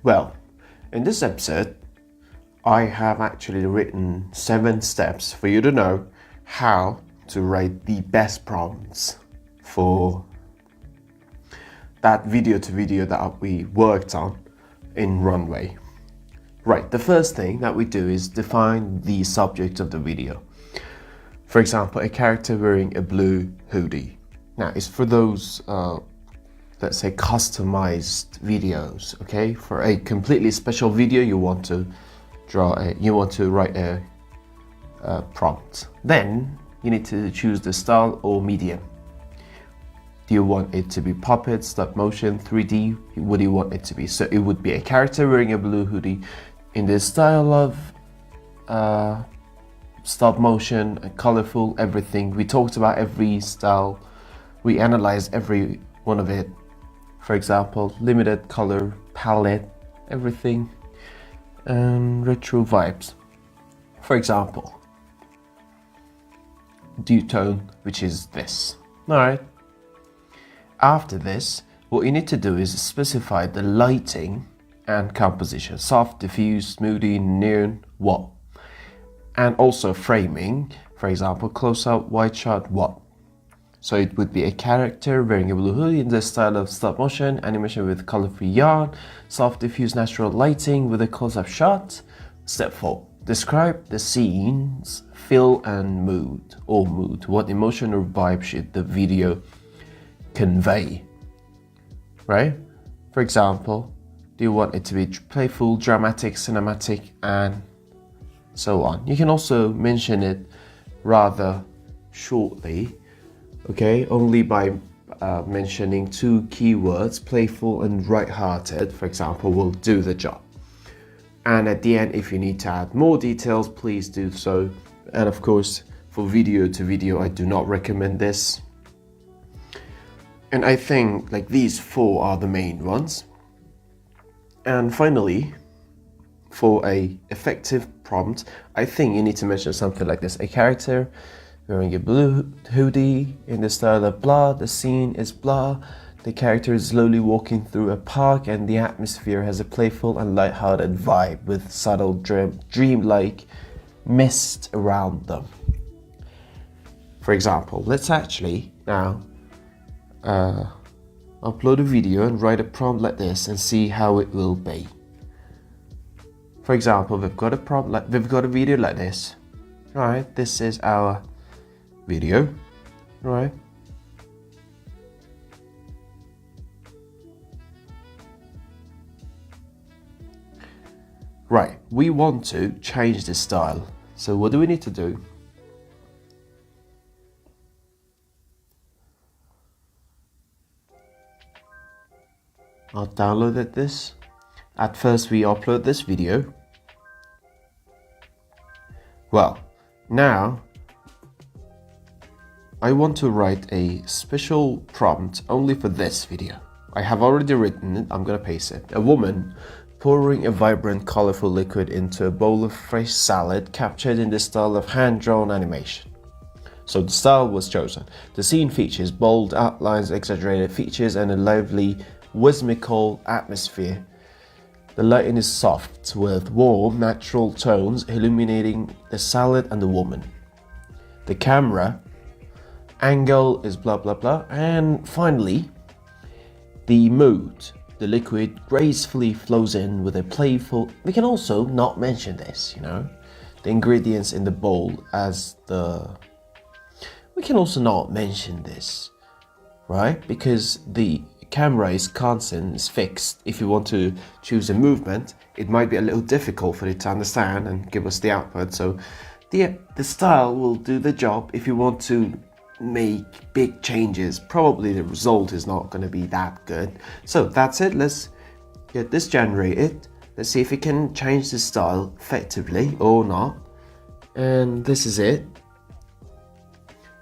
Well, in this episode, I have actually written 7 steps for you to know how to write the best prompts for that video to video that we worked on in Runway. Right, the first thing that we do is define the subject of the video. For example, a character wearing a blue hoodie. Now, it's for those, let's say, customized videos, okay? For a completely special video, you want to write a prompt. Then you need to choose the style or medium. Do you want it to be puppet, stop motion, 3D? What do you want it to be? So it would be a character wearing a blue hoodie in the style of stop motion, colorful, everything. We talked about every style. We analyzed every one of it. For example, limited color palette, everything, and retro vibes. For example, duotone, which is this. All right. After this, what you need to do is specify the lighting and composition: soft, diffuse, moody, neon, what? And also framing, for example, close-up, wide shot, what? So it would be a character wearing a blue hoodie in the style of stop motion, animation with colorful yarn, soft, diffuse, natural lighting with a close-up shot. Step 4. Describe the scene's feel and mood, or mood. What emotion or vibe should the video convey, right? For example, do you want it to be playful, dramatic, cinematic, and so on? You can also mention it rather shortly, okay? Only by mentioning 2 keywords, playful and light-hearted, for example, will do the job. And at the end, if you need to add more details, please do so. And of course, for video to video, I do not recommend this. And I think like these 4 are the main ones. And finally, for a effective prompt, I think you need to mention something like this: a character wearing a blue hoodie in the style of blah, the scene is blah, the character is slowly walking through a park, and the atmosphere has a playful and light-hearted vibe with subtle dreamlike mist around them. For example, let's actually now upload a video and write a prompt like this and see how it will be. For example, we've got a video like this. All right, this is our video. All right. Right, we want to change the style. So what do we need to do? I'll download this. At first we upload this video. Well, now I want to write a special prompt only for this video. I have already written it, I'm gonna paste it. A woman pouring a vibrant, colorful liquid into a bowl of fresh salad captured in the style of hand-drawn animation. So the style was chosen. The scene features bold outlines, exaggerated features, and a lively, whimsical atmosphere. The lighting is soft with warm, natural tones illuminating the salad and the woman. The camera angle is blah blah blah. And finally, the mood. The liquid gracefully flows in with a playful... We can also not mention this, the ingredients in the bowl as the... We can also not mention this, right? Because the camera is constant, is fixed. If you want to choose a movement, it might be a little difficult for it to understand and give us the output. So the style will do the job. If you want to make big changes, probably the result is not going to be that good. So that's it. Let's get this generated. Let's see if we can change the style effectively or not. And this is it.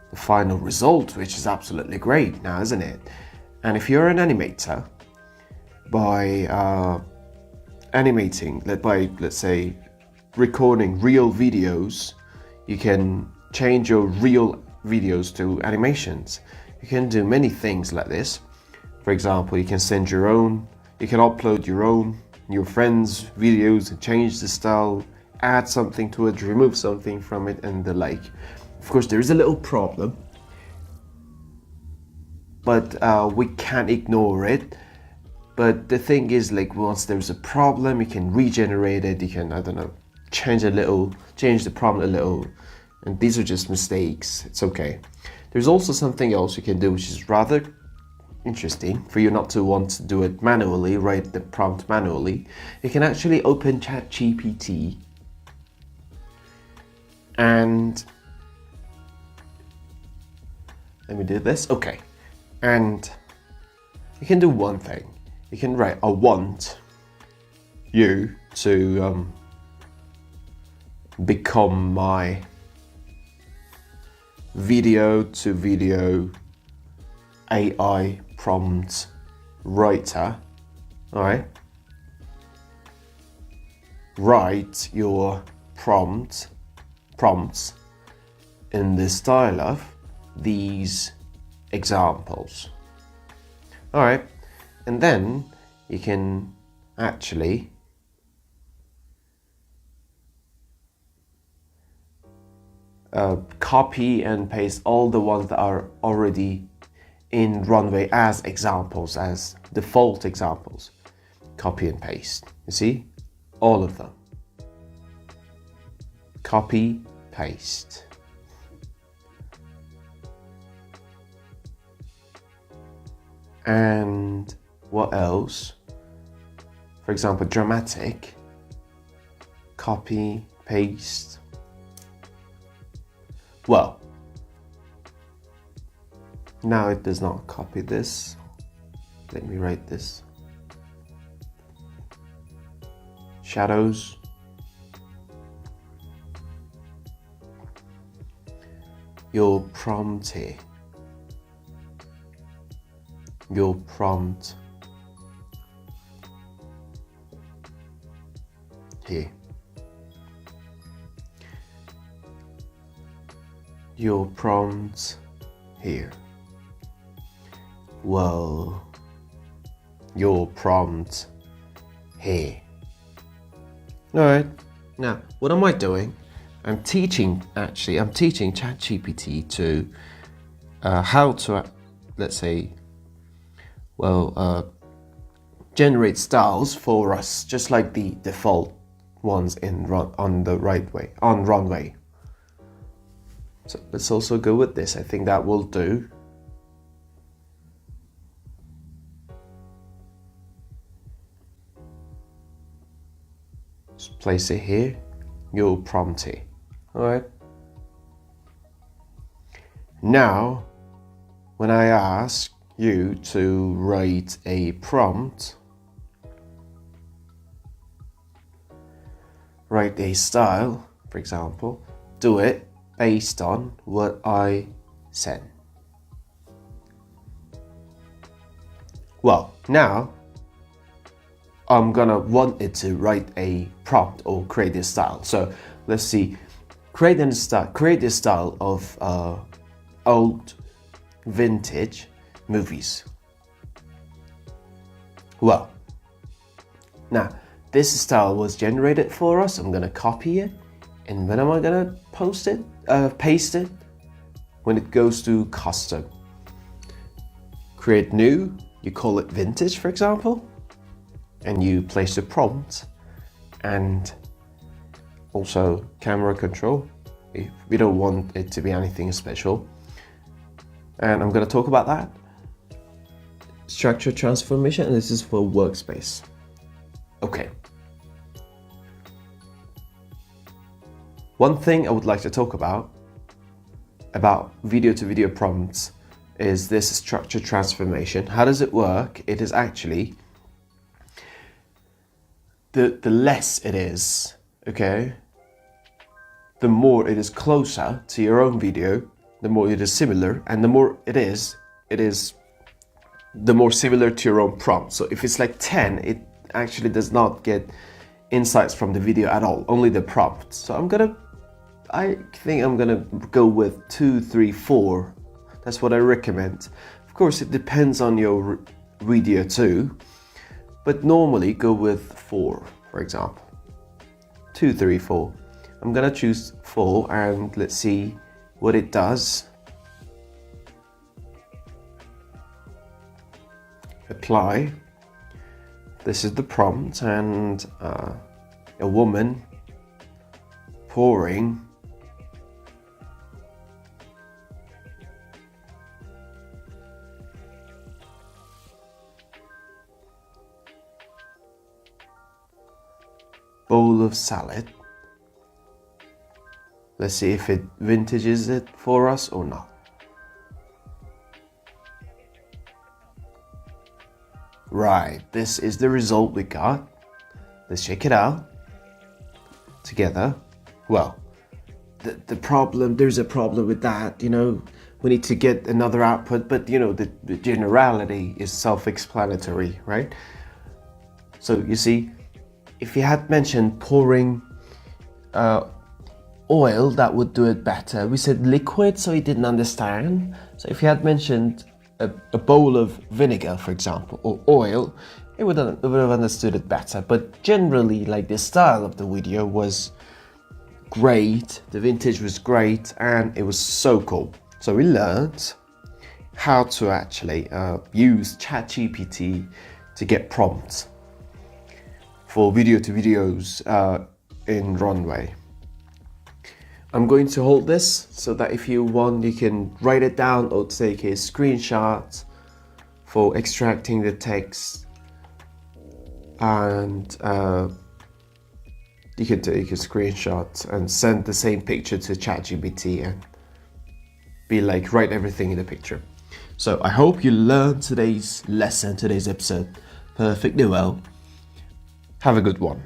The final result, which is absolutely great now, isn't it? And if you're an animator, by animating, let's say recording real videos, you can change your real videos to animations. You can do many things like this. For example, you can send your own, you can upload your own your friends' videos and change the style, add something to it, remove something from it, and the like. Of course, there is a little problem, but we can't ignore it. But the thing is, like, once there's a problem, you can regenerate it. You can, I don't know, change the problem a little. And these are just mistakes. It's okay. There's also something else you can do, which is rather interesting for you not to want to do it manually, write the prompt manually. You can actually open ChatGPT and let me do this. Okay. And you can do one thing. You can write, I want you to become my video to video AI prompt writer. All right. Write your prompts in the style of these examples. All right. And then you can actually copy and paste all the ones that are already in Runway as examples, as default examples. Copy and paste. You see? All of them. Copy, paste. And what else? For example, dramatic. Copy, paste. Well, now it does not copy this. Let me write this. Shadows. Your prompt here. Your prompt here. Your prompt here. Well, your prompt here. Alright, now what am I doing? I'm teaching ChatGPT to how to, let's say, generate styles for us, just like the default ones on Runway. So let's also go with this. I think that will do. Just place it here. Your prompt here. All right. Now, when I ask you to write a prompt, write a style, for example, do it based on what I said. Well, now I'm gonna want it to write a prompt or create a style. So let's see, create a style of old vintage movies. Well, now this style was generated for us. I'm gonna copy it, and when am I gonna paste it? When it goes to custom. Create new, you call it vintage, for example, and you place the prompt, and also camera control if we don't want it to be anything special. And I'm gonna talk about that. Structure transformation, and this is for workspace. Okay. One thing I would like to talk about video to video prompts is this structure transformation. How does it work? It is actually the less it is, okay, the more it is closer to your own video, the more it is similar, and the more it is the more similar to your own prompt. So if it's like 10, it actually does not get insights from the video at all, only the prompt. So I think I'm gonna go with 2, 3, 4. That's what I recommend. Of course, it depends on your video too, but normally go with 4, for example. 2, 3, 4. I'm gonna choose 4 and let's see what it does. Apply. This is the prompt, and a woman pouring bowl of salad. Let's see if it vintages it for us or not. Right, this is the result we got. Let's check it out together. Well, the problem, there's a problem with that, you know, we need to get another output, but you know, the generality is self-explanatory, right? So you see, if you had mentioned pouring oil, that would do it better. We said liquid, so he didn't understand. So if you had mentioned a bowl of vinegar, for example, or oil, it would have understood it better. But generally, like, the style of the video was great, the vintage was great, and it was so cool. So we learned how to actually use ChatGPT to get prompts for video to videos in Runway. I'm going to hold this so that if you want, you can write it down or take a screenshot for extracting the text, and you can take a screenshot and send the same picture to ChatGPT and be like, write everything in the picture. So I hope you learned today's lesson, today's episode perfectly well. Have a good one.